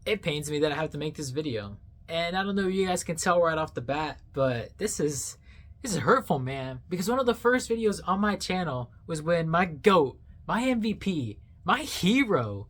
It pains me that I have to make this video. And I don't know if you guys can tell right off the bat, but this is hurtful, man. Because one of the first videos on my channel was when my GOAT, my MVP, my hero,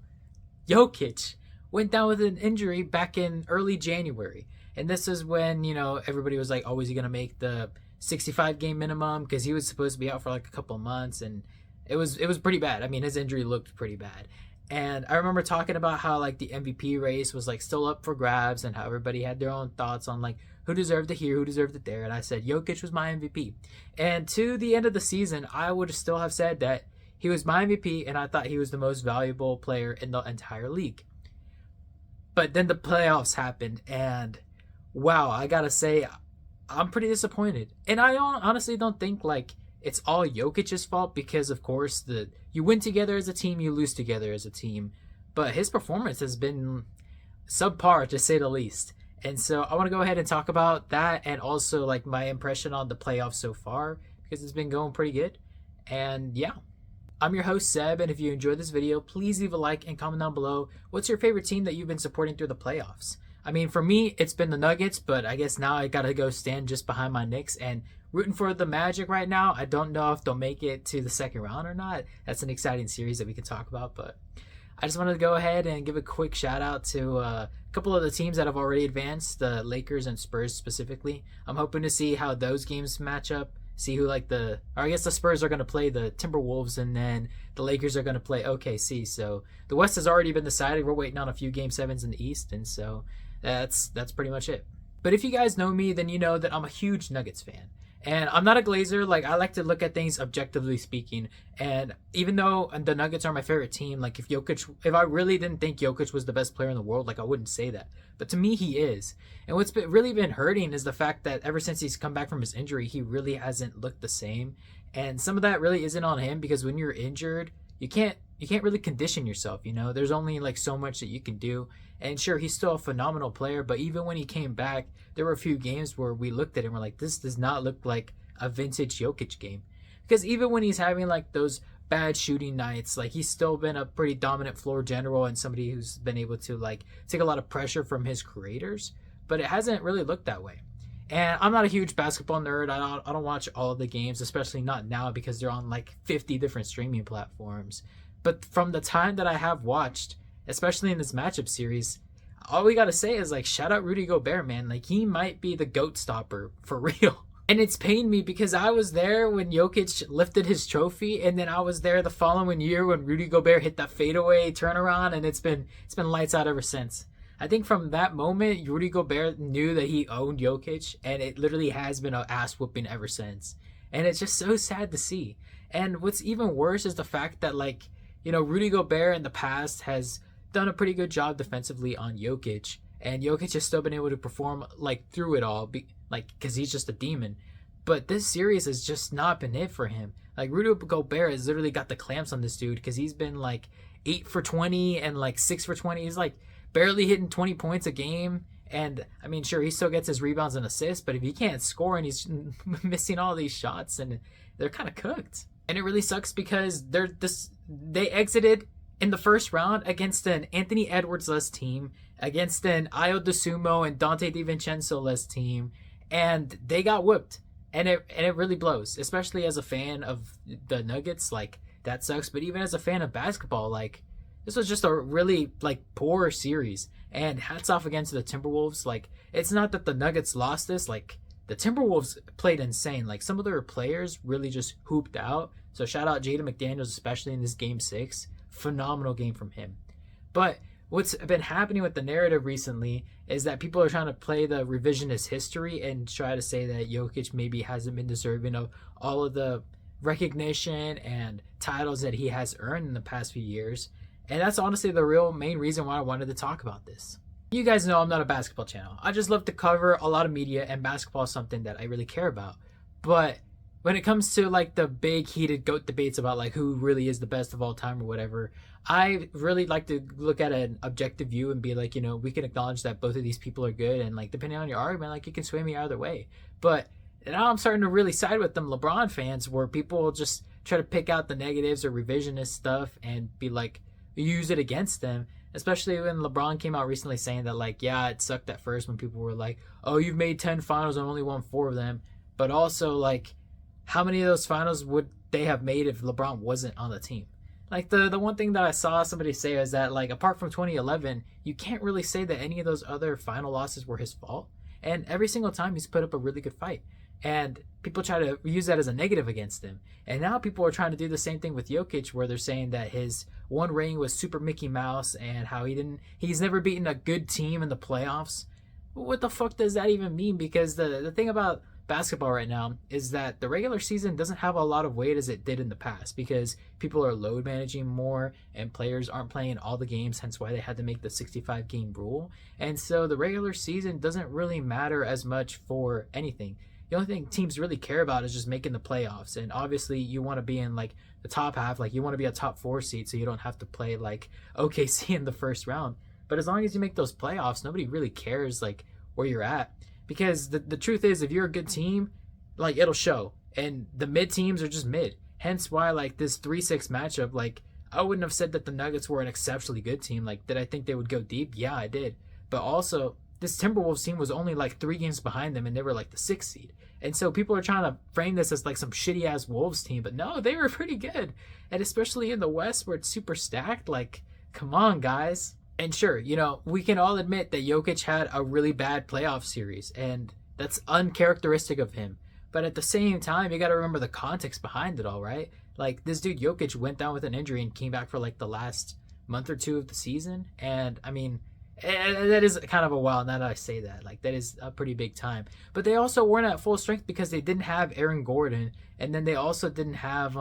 Jokic, went down with an injury back in early January. And this is when, everybody was like, oh, is he going to make the 65 game minimum? Because he was supposed to be out for like a couple of months. And it was pretty bad. I mean, his injury looked pretty bad. And I remember talking about how like the MVP race was like still up for grabs and how everybody had their own thoughts on like who deserved it here, who deserved it there. And I said Jokic was my MVP. And to the end of the season, I would still have said that he was my MVP and I thought he was the most valuable player in the entire league. But then the playoffs happened and wow, I gotta say, I'm pretty disappointed. And I honestly don't think like it's all Jokic's fault because of course you win together as a team, you lose together as a team. But his performance has been subpar to say the least. And so I want to go ahead and talk about that and also like my impression on the playoffs so far because it's been going pretty good. And yeah, I'm your host Seb, and if you enjoyed this video, please leave a like and comment down below what's your favorite team that you've been supporting through the playoffs. I mean, for me, it's been the Nuggets, but I guess now I gotta go stand just behind my Knicks and rooting for the Magic right now. I don't know if they'll make it to the second round or not. That's an exciting series that we can talk about, but I just wanted to go ahead and give a quick shout out to a couple of the teams that have already advanced, the Lakers and Spurs specifically. I'm hoping to see how those games match up. See who or I guess the Spurs are going to play the Timberwolves and then the Lakers are going to play OKC. So the West has already been decided. We're waiting on a few game sevens in the East, and so that's pretty much it. But if you guys know me, then you know that I'm a huge Nuggets fan. And I'm not a Glazer. Like, I like to look at things objectively speaking. And even though the Nuggets are my favorite team, like if I really didn't think Jokic was the best player in the world, like I wouldn't say that. But to me, he is. And what's really been hurting is the fact that ever since he's come back from his injury, he really hasn't looked the same. And some of that really isn't on him because when you're injured, you can't really condition yourself, There's only like so much that you can do. And sure, he's still a phenomenal player, but even when he came back, there were a few games where we looked at him and we're like, this does not look like a vintage Jokic game. Because even when he's having like those bad shooting nights, like he's still been a pretty dominant floor general and somebody who's been able to like take a lot of pressure from his creators, but it hasn't really looked that way. And I'm not a huge basketball nerd. I don't watch all of the games, especially not now because they're on like 50 different streaming platforms. But from the time that I have watched, especially in this matchup series, all we gotta say is like shout out Rudy Gobert, man. Like he might be the GOAT stopper for real. And it's pained me because I was there when Jokic lifted his trophy, and then I was there the following year when Rudy Gobert hit that fadeaway turnaround, and it's been lights out ever since. I think from that moment, Rudy Gobert knew that he owned Jokic, and it literally has been an ass whooping ever since. And it's just so sad to see. And what's even worse is the fact that Rudy Gobert in the past has done a pretty good job defensively on Jokic, and Jokic has still been able to perform like through it all, because he's just a demon. But this series has just not been it for him. Like Rudy Gobert has literally got the clamps on this dude because he's been like 8 for 20 and like 6 for 20. He's like barely hitting 20 points a game. And I mean, sure, he still gets his rebounds and assists, but if he can't score and he's missing all these shots, and they're kind of cooked. And it really sucks because they exited in the first round against an Anthony Edwards-less team, against an Ayo DeSumo and Dante DiVincenzo-less team, and they got whooped. And it really blows, especially as a fan of the Nuggets. Like, that sucks. But even as a fan of basketball, like, this was just a really like poor series. And hats off against the Timberwolves. Like, it's not that the Nuggets lost this. Like, the Timberwolves played insane. Like, some of their players really just hooped out. So shout out Jaden McDaniels, especially in this game 6. Phenomenal game from him. But what's been happening with the narrative recently is that people are trying to play the revisionist history and try to say that Jokic maybe hasn't been deserving of all of the recognition and titles that he has earned in the past few years. And that's honestly the real main reason why I wanted to talk about this. You guys know I'm not a basketball channel. I just love to cover a lot of media, and basketball is something that I really care about. But when it comes to like the big heated GOAT debates about like who really is the best of all time or whatever, I really like to look at an objective view and be like, we can acknowledge that both of these people are good, and like depending on your argument, like you can sway me either way. But now I'm starting to really side with them LeBron fans, where people just try to pick out the negatives or revisionist stuff and be like use it against them. Especially when LeBron came out recently saying that, like, yeah, it sucked at first when people were like, oh, you've made 10 finals and only won 4 of them. But also, like, how many of those finals would they have made if LeBron wasn't on the team? Like, the one thing that I saw somebody say is that, like, apart from 2011, you can't really say that any of those other final losses were his fault. And every single time he's put up a really good fight. And people try to use that as a negative against him. And now people are trying to do the same thing with Jokic, where they're saying that his one ring was super Mickey Mouse and how he's never beaten a good team in the playoffs. What the fuck does that even mean? Because the thing about basketball right now is that the regular season doesn't have a lot of weight as it did in the past, because people are load managing more and players aren't playing all the games, hence why they had to make the 65 game rule. And so the regular season doesn't really matter as much for anything. The only thing teams really care about is just making the playoffs. And obviously you want to be in like the top half, like you want to be a top 4 seed so you don't have to play like OKC in the first round. But as long as you make those playoffs, nobody really cares like where you're at. Because the truth is, if you're a good team, like, it'll show. And the mid teams are just mid. Hence why, like, this 3-6 matchup, like, I wouldn't have said that the Nuggets were an exceptionally good team. Like, did I think they would go deep? Yeah, I did. But also, this Timberwolves team was only, like, 3 games behind them, and they were, like, the 6th seed. And so people are trying to frame this as, like, some shitty-ass Wolves team. But no, they were pretty good. And especially in the West, where it's super stacked, like, come on, guys. And sure, you know, we can all admit that Jokic had a really bad playoff series, and that's uncharacteristic of him. But at the same time, you got to remember the context behind it all, right? Like, this dude Jokic went down with an injury and came back for like the last month or 2 of the season. And I mean, that is kind of a while now that I say that. Like, that is a pretty big time. But they also weren't at full strength because they didn't have Aaron Gordon, and then they also didn't have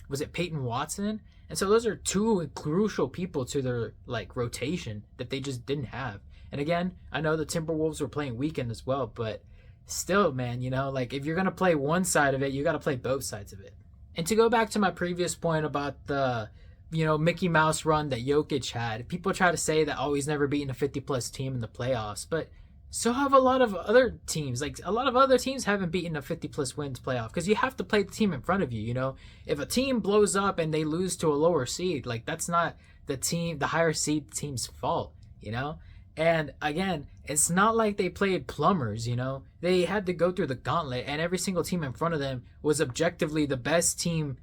was it Peyton Watson? And so those are 2 crucial people to their like rotation that they just didn't have. And again, I know the Timberwolves were playing weekend as well, but still, man, you know, like, if you're going to play one side of it, you got to play both sides of it. And to go back to my previous point about the, you know, Mickey Mouse run that Jokic had, people try to say that, oh, he's never beaten a 50-plus team in the playoffs, but so have a lot of other teams. Like, a lot of other teams haven't beaten a 50-plus wins playoff, because you have to play the team in front of you, you know? If a team blows up and they lose to a lower seed, like, that's not the higher seed team's fault, you know? And again, it's not like they played plumbers, you know? They had to go through the gauntlet, and every single team in front of them was objectively the best team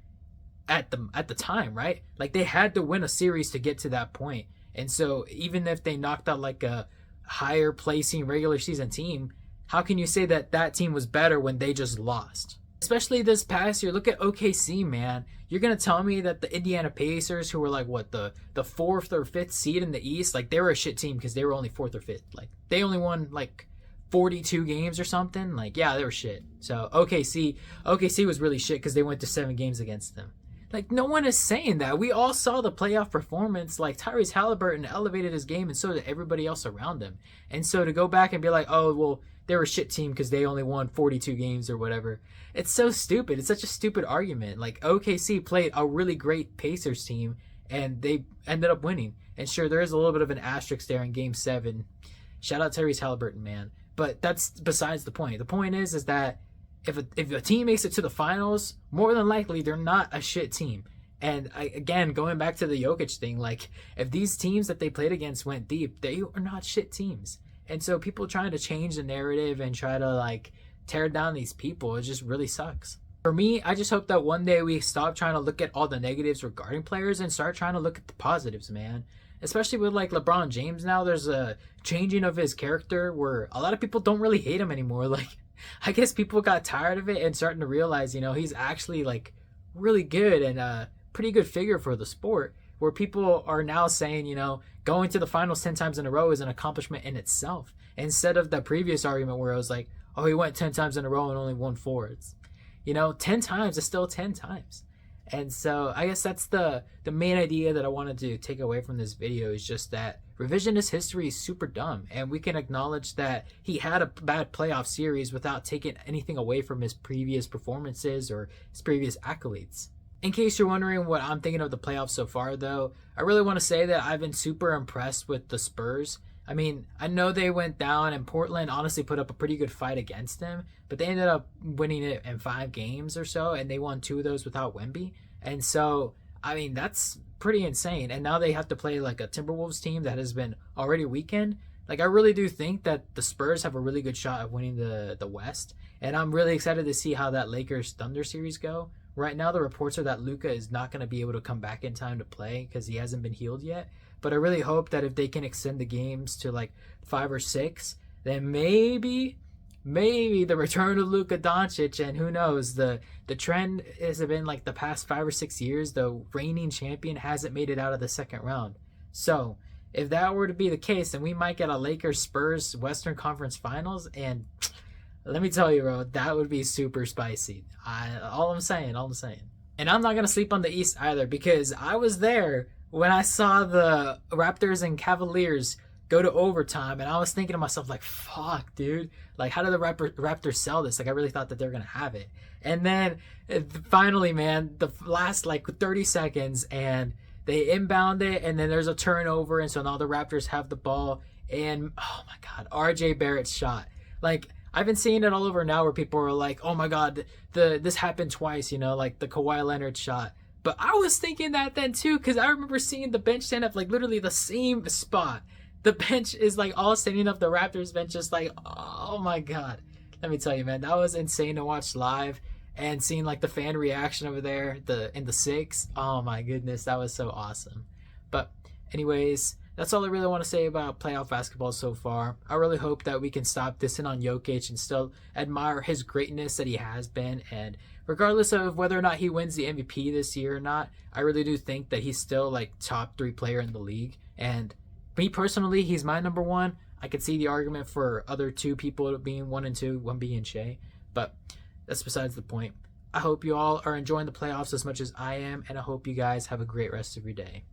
at the time, right? Like, they had to win a series to get to that point. And so even if they knocked out like a higher placing regular season team, how can you say that that team was better when they just lost? Especially this past year, look at OKC, man. You're going to tell me that the Indiana Pacers, who were like, what, the 4th or 5th seed in the East, like, they were a shit team because they were only 4th or 5th. Like, they only won like 42 games or something. Like, yeah, they were shit. So OKC was really shit because they went to 7 games against them. Like, no one is saying that. We all saw the playoff performance. Like, Tyrese Halliburton elevated his game, and so did everybody else around him. And so to go back and be like, oh, well, they were a shit team because they only won 42 games or whatever. It's so stupid. It's such a stupid argument. Like, OKC played a really great Pacers team, and they ended up winning. And sure, there is a little bit of an asterisk there in Game 7. Shout out Tyrese Halliburton, man. But that's besides the point. The point is that if a team makes it to the finals, more than likely they're not a shit team. And again, going back to the Jokic thing, like, if these teams that they played against went deep, they are not shit teams. And so people trying to change the narrative and try to like tear down these people, it just really sucks. For me, I just hope that one day we stop trying to look at all the negatives regarding players and start trying to look at the positives, man. Especially with like LeBron James now, there's a changing of his character where a lot of people don't really hate him anymore. Like, I guess people got tired of it and starting to realize, you know, he's actually like really good and a pretty good figure for the sport, where people are now saying, you know, going to the finals 10 times in a row is an accomplishment in itself, instead of the previous argument where it was like, oh, he went 10 times in a row and only won 4. It's, you know, 10 times is still 10 times. And so I guess that's the main idea that I wanted to take away from this video, is just that revisionist history is super dumb, and we can acknowledge that he had a bad playoff series without taking anything away from his previous performances or his previous accolades. In case you're wondering what I'm thinking of the playoffs so far, though, I really want to say that I've been super impressed with the Spurs. I mean, I know they went down and Portland honestly put up a pretty good fight against them, but they ended up winning it in 5 games or so, and they won 2 of those without Wemby. And so I mean, that's pretty insane. And now they have to play like a Timberwolves team that has been already weakened. Like, I really do think that the Spurs have a really good shot of winning the West. And I'm really excited to see how that Lakers Thunder series go. Right now, the reports are that Luka is not going to be able to come back in time to play because he hasn't been healed yet. But I really hope that if they can extend the games to like 5 or 6, then maybe the return of Luka Doncic, and who knows, the trend has been like the past 5 or 6 years, the reigning champion hasn't made it out of the second round. So if that were to be the case, then we might get a Lakers Spurs Western Conference Finals, and let me tell you, bro, that would be super spicy. All I'm saying. And I'm not gonna sleep on the East either, because I was there when I saw the Raptors and Cavaliers go to overtime, and I was thinking to myself, like, fuck, dude, like, how did the Raptors sell this? Like, I really thought that they're gonna have it. And then finally, man, the last like 30 seconds, and they inbound it, and then there's a turnover, and so now the Raptors have the ball, and oh my god, RJ Barrett's shot. Like, I've been seeing it all over now where people are like, oh my god, this happened twice, you know, like the Kawhi Leonard shot. But I was thinking that then too, because I remember seeing the bench stand up like literally the same spot. The bench is like all standing up, the Raptors bench, just like, oh my god. Let me tell you, man, that was insane to watch live, and seeing like the fan reaction over there in the 6. Oh my goodness, that was so awesome. But anyways, that's all I really want to say about playoff basketball so far. I really hope that we can stop dissing on Jokic and still admire his greatness that he has been. And regardless of whether or not he wins the MVP this year or not, I really do think that he's still like top 3 player in the league. And me personally, he's my number 1. I could see the argument for other 2 people being 1 and 2, one being Shea. But that's besides the point. I hope you all are enjoying the playoffs as much as I am, and I hope you guys have a great rest of your day.